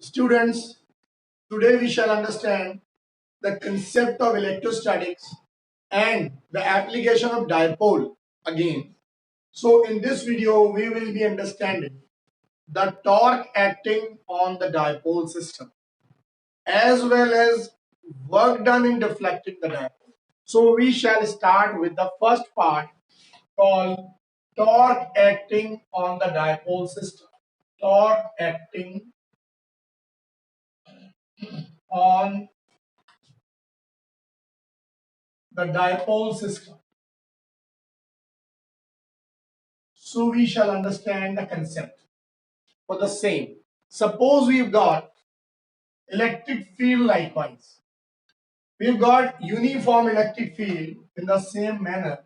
Students, today we shall understand the concept of electrostatics and the application of dipole again. So in this video, we will be understanding the torque acting on the dipole system as well as work done in deflecting the dipole. So we shall start with the first part called torque acting on the dipole system. Torque acting on the dipole system. So we shall understand the concept for the same. Suppose we've got electric field likewise. We've got uniform electric field in the same manner.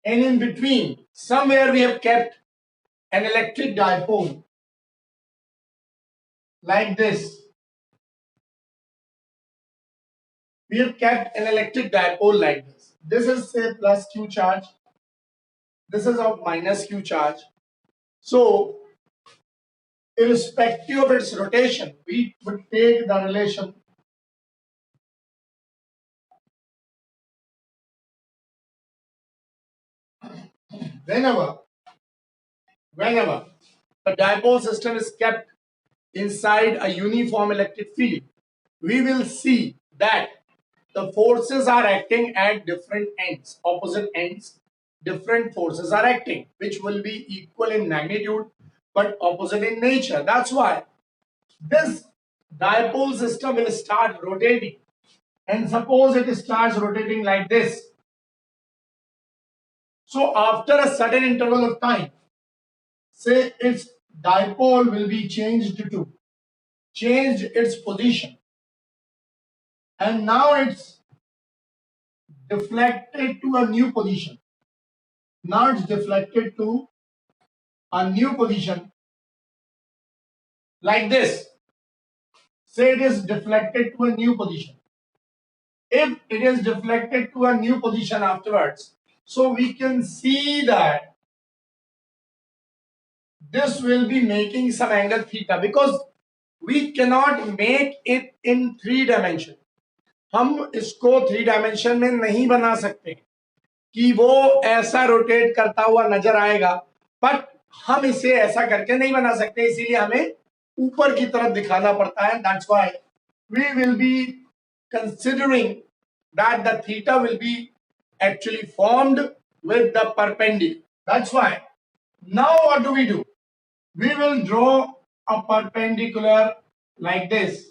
And in between, somewhere we have kept an electric dipole like this. We have kept an electric dipole like this. This is say plus Q charge. This is of minus Q charge. So, irrespective of its rotation, we would take the relation whenever the dipole system is kept inside a uniform electric field, we will see that the forces are acting at different ends, opposite ends. Different forces are acting, which will be equal in magnitude but opposite in nature. That's why this dipole system will start rotating. And suppose it starts rotating like this. So after a certain interval of time, say its dipole will be changed its position, and now it's deflected to a new position. Now it's deflected to a new position like this. Say it is deflected to a new position. If it is deflected to a new position afterwards, so we can see that this will be making some angle theta, because we cannot make it in 3 dimension. हम इसको 3 dimension में नहीं बना सकते कि वो ऐसा rotate करता हुआ नजर आएगा, बट हम इसे ऐसा करके नहीं बना सकते, इसीलिए हमें ऊपर की तरफ दिखाना पड़ता है. That's why we will be considering that the theta will be actually formed with the perpendicular. That's why now what do? We will draw a perpendicular like this.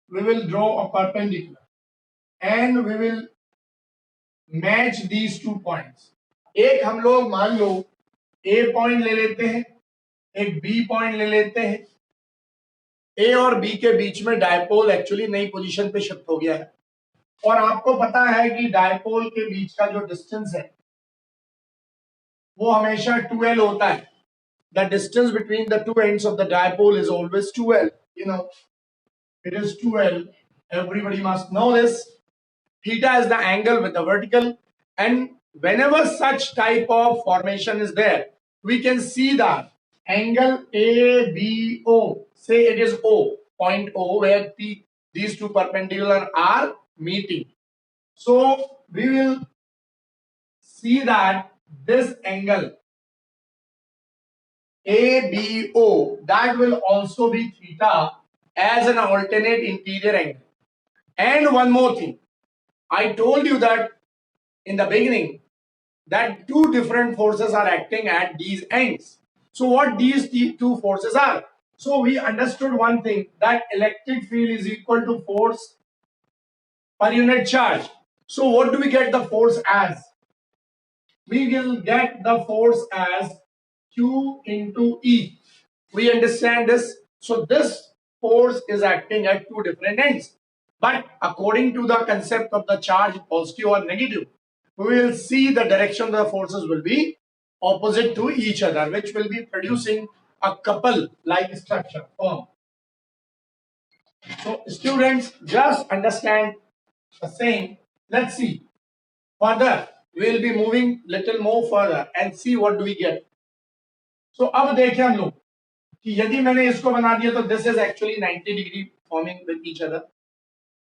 We will draw a perpendicular and we will match these 2 points. एक हम लोग मान लो A point ले लेते हैं, एक B point ले लेते हैं. A और B के बीच में डायपोल एक्चुअली नई पोजीशन पे शिफ्ट हो गया है, और आपको पता है कि डायपोल के बीच का जो डिस्टेंस है वो हमेशा 2L होता है. The distance between the two ends of the dipole is always 2L. You know, it is 2L. Everybody must know this. Theta is the angle with the vertical, and whenever such type of formation is there, we can see that angle ABO, say it is O, point O, where these two perpendicular are meeting. So we will see that this angle ABO, that will also be theta as an alternate interior angle. And one more thing, I told you that in the beginning that 2 different forces are acting at these ends. So what these 2 forces are? So we understood one thing, that electric field is equal to force per unit charge. So what do we get the force as? We will get the force as Q into E. We understand this. So this force is acting at 2 different ends. But according to the concept of the charge, positive or negative, we will see the direction of the forces will be opposite to each other, which will be producing a couple-like structure form. So students, just understand the same. Let's see. Further, we will be moving little more further and see what do we get. So अब देखें हम लोग कि यदि मैंने इसको बना दिया तो this is actually 90 degree forming with each other,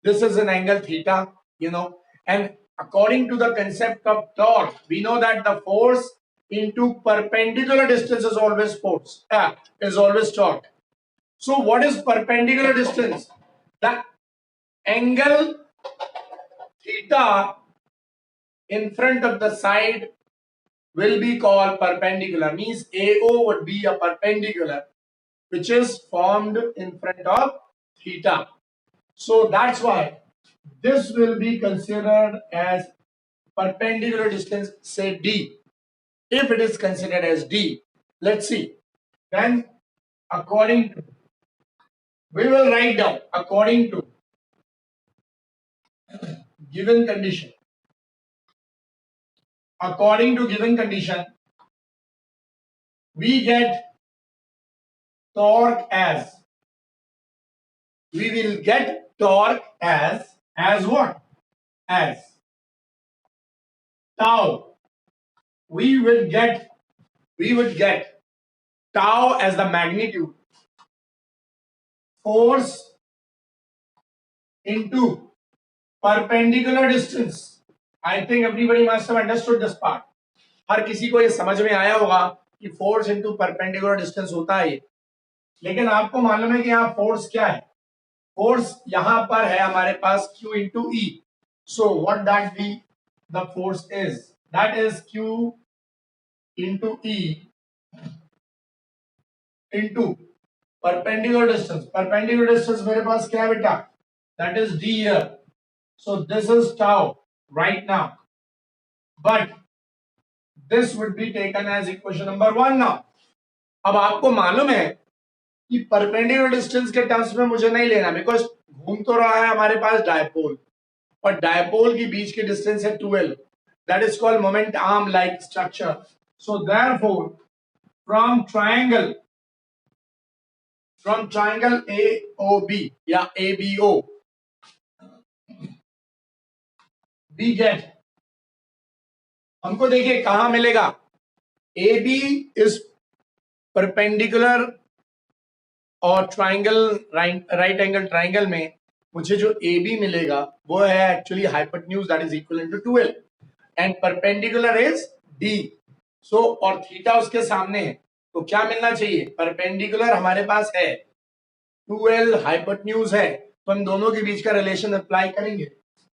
this is an angle theta, you know, and according to the concept of torque, we know that the force into perpendicular distance is always force, is always torque. So what is perpendicular distance? The angle theta in front of the side will be called perpendicular, means AO would be a perpendicular which is formed in front of theta. So that's why this will be considered as perpendicular distance, say D. If it is considered as D, let's see. Then according to, we will write down according to given condition. According to given condition, we get torque as, we will get torque as what? As tau. We would get tau as the magnitude, force into perpendicular distance. I think everybody must have understood this part. हर किसी को ये समझ में आया होगा कि force into perpendicular distance होता है ये, लेकिन आपको मालूम है कि यहाँ फोर्स क्या है? फोर्स यहाँ पर है हमारे पास Q into E. So what that be the force is, that is Q into E into perpendicular distance. Perpendicular distance मेरे पास क्या है बेटा? That is D here. So this is tau right now, but this would be taken as equation number 1 now. अब आपको मालूम है कि perpendicular distance के टर्म्स में मुझे नहीं लेना, बिकॉज घूम तो रहा है हमारे पास डायपोल, और डायपोल के बीच की डिस्टेंस है 12. That is called moment arm like structure. So therefore from triangle AOB या ABO we get, हमको देखिए कहां मिलेगा. AB इज परपेंडिकुलर और ट्राइंगल, राइट एंगल ट्राइंगल में मुझे जो AB मिलेगा वो है actually hypotenuse, that is equal to 12, and perpendicular is D. So और थीटा उसके सामने है, तो क्या मिलना चाहिए? परपेंडिकुलर हमारे पास है, 12 हाइपोटेन्यूज है, तो हम दोनों के बीच का रिलेशन अप्लाई करेंगे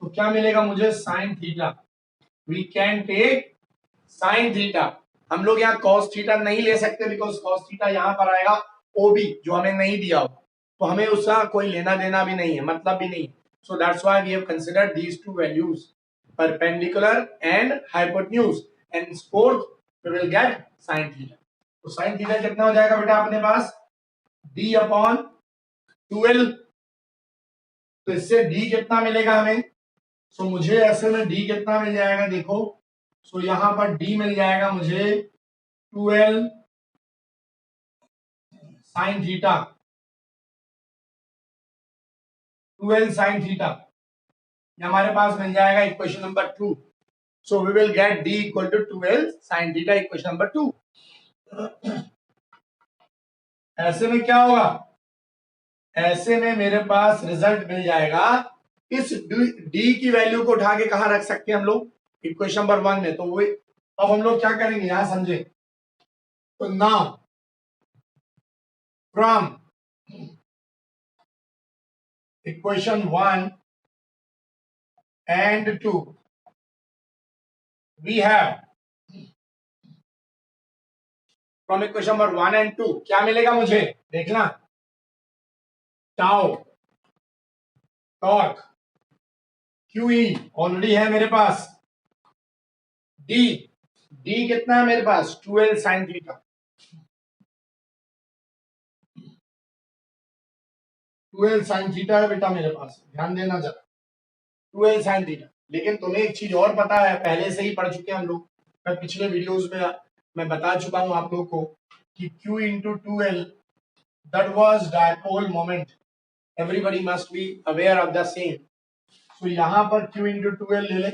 तो क्या मिलेगा मुझे? Sine theta. We can take sine theta. हम लोग यहाँ कॉस थीटा नहीं ले सकते, बिकॉज कॉस थीटा यहाँ पर आएगा ओबी जो हमें नहीं दिया हो, तो हमें उसका कोई लेना देना भी नहीं है, मतलब भी नहीं. So that's why we have considered these two values, perpendicular and hypotenuse, and fourth we will get sine theta. तो साइन थीटा कितना हो जाएगा बेटा अपने पास? d upon 12. तो इससे d कितना मिलेगा हमें? सो मुझे ऐसे में d कितना मिल जाएगा देखो. सो यहां पर d मिल जाएगा मुझे 12 साइन थीटा, 12 साइन थीटा. ये हमारे पास मिल जाएगा equation number 2. So we will get d equal to 12 sine theta, equation number 2. ऐसे में क्या होगा? ऐसे में मेरे पास रिजल्ट मिल जाएगा. इस d की वैल्यू को उठा के कहां रख सकते हैं हम लोग? इक्वेशन नंबर 1 में. तो वो अब हम लोग क्या करेंगे यहां समझे. तो now from equation 1 and 2 we have, from equation number 1 and 2 क्या मिलेगा मुझे? देखना, टाउ, टॉर्क, QE ऑलरेडी है मेरे पास, D कितना है मेरे पास? 12 साइन थीटा, 12 साइन थीटा है बेटा मेरे पास, ध्यान देना जरा, 12 साइन थीटा. लेकिन तुम्हें एक चीज और पता है, पहले से ही पढ़ चुके हैं हम लोग, मैं पिछले वीडियोस में मैं बता चुका हूं आप लोगों को कि Q into 12 that was dipole moment. Everybody must be aware of the same. तो यहां पर Q इंटू 12 ले ले,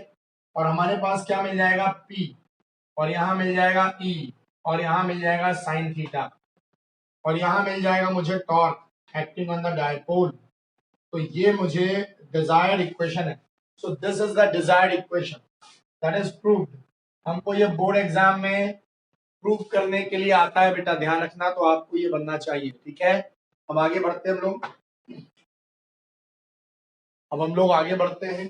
और हमारे पास क्या मिल जाएगा? P, और यहां मिल जाएगा E, और यहां मिल जाएगा साइन थीटा. और यहां मिल जाएगा मुझे torque acting on the dipole. तो ये मुझे डिजायर्ड इक्वेशन है। So this is the desired equation that is proved. हमको ये बोर्ड एग्जाम में प्रूव करने के लिए आता है बेटा, ध्यान रखना, तो आपको ये बनना चाहिए। ठीक है, अब आगे बढ़ते हैं हम लोग। आगे बढ़ते हैं,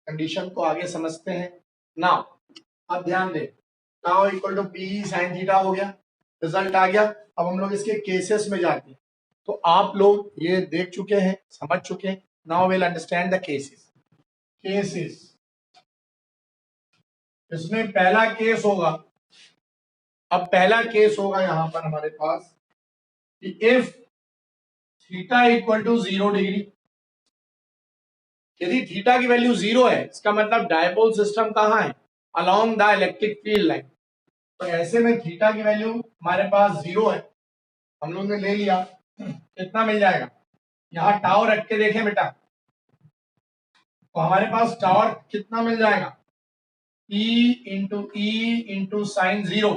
कंडीशन को आगे समझते हैं। नाउ अब ध्यान दे, now equal to p sine theta हो गया, रिजल्ट आ गया। अब हम लोग इसके केसेस में जाते हैं। तो आप लोग ये देख चुके हैं, समझ चुके हैं। Now will understand the cases. Cases, इसमें पहला केस होगा, अब पहला केस होगा यहां पर हमारे पास कि if theta equal to 0 degree, यदि थीटा की वैल्यू 0 है, इसका मतलब डायपोल सिस्टम कहां है, along the electric field line. तो ऐसे में थीटा की वैल्यू हमारे पास 0 है, हम लोग ने ले लिया, कितना मिल जाएगा, यहां टाउ रख के देखें बेटा, तो हमारे पास टॉर्क कितना मिल जाएगा, E sine 0,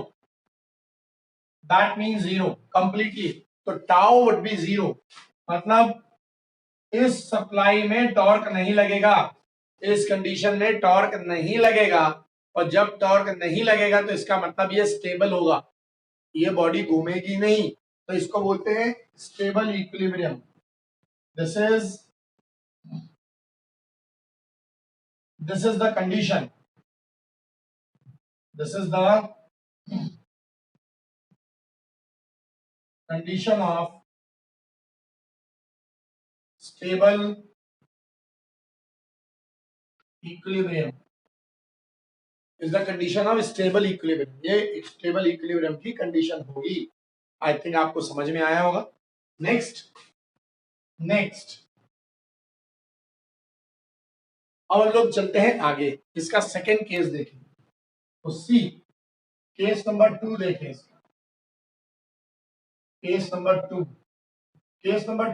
that means 0 completely. तो टाउ वुड बी 0, मतलब इस सप्लाई में टॉर्क नहीं लगेगा, इस कंडीशन में टॉर्क नहीं लगेगा। और जब टॉर्क नहीं लगेगा तो इसका मतलब ये स्टेबल होगा, ये बॉडी घूमेगी नहीं, तो इसको बोलते हैं stable equilibrium. This is the condition, this is the condition of stable equilibrium, is the condition of stable equilibrium. ये स्टेबल इक्विलिब्रियम की कंडीशन होगी। आई थिंक आपको समझ में आया होगा। नेक्स्ट अब हम लोग चलते हैं आगे, इसका सेकेंड केस देखें। तो सी केस नंबर 2 देखें इसका, केस नंबर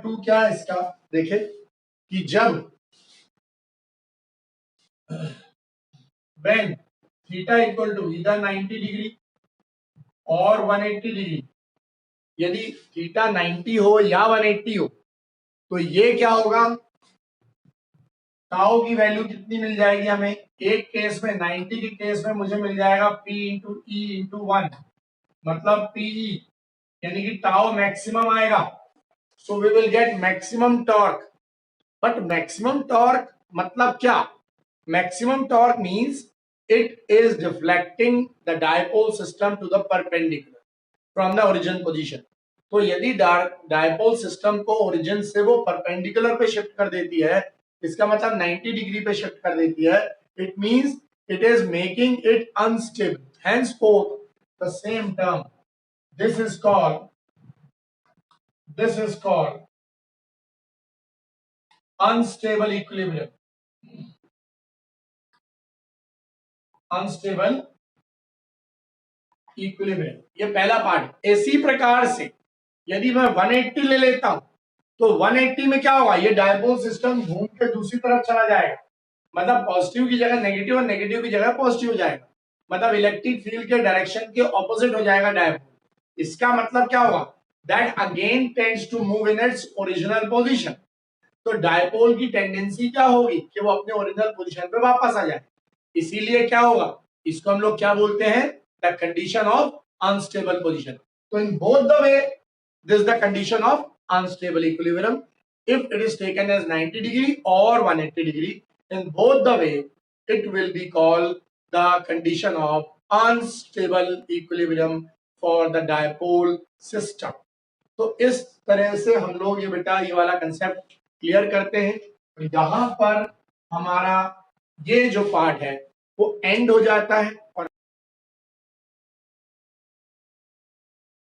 2 क्या है इसका, देखें कि जब when थीटा इक्वल टू इधर 90 डिग्री और 180 डिग्री, यदि थीटा 90 हो या 180 हो, तो ये क्या होगा, टाउ की वैल्यू कितनी मिल जाएगी हमें, एक केस में 90 के केस में मुझे मिल जाएगा P इंटू ई इंटू 1, मतलब PE, यानी कि टाउ मैक्सिमम आएगा। So we will get maximum torque. But maximum torque मतलब क्या, maximum torque means it is deflecting the dipole system to the perpendicular from the origin position. तो यदि dipole system को origin से वो परपेंडिकुलर पे shift कर देती है, इसका मतलब 90 डिग्री पे शिफ्ट कर देती है, it means it is making it unstable, henceforth the same term, this is called unstable equilibrium, unstable equilibrium। ये पहला पार्ट। इसी प्रकार से यदि मैं 180 ले लेता हूं, तो 180 में क्या होगा, ये डायपोल सिस्टम घूम के दूसरी तरफ चला जाएगा, मतलब पॉजिटिव की जगह नेगेटिव और नेगेटिव की जगह पॉजिटिव हो जाएगा, मतलब इलेक्ट्रिक फील्ड के डायरेक्शन के ऑपोजिट हो जाएगा डायपोल। इसका मतलब क्या होगा, that again tends to move in its original position. तो डायपोल की टेंडेंसी क्या होगी कि वो अपने ओरिजिनल पोजीशन पे वापस आ जाए। इसीलिए क्या होगा, इसको हम लोग क्या बोलते हैं, the condition of unstable position. तो in both the way this the condition of unstable equilibrium if it is taken as 90 degree or 180 degree, in both the way it will be called the condition of unstable equilibrium for the dipole system। तो इस तरह से हम लोग ये बेटा ये वाला कंसेप्ट क्लियर करते हैं। तो यहाँ पर हमारा ये जो पार्ट है वो एंड हो जाता है और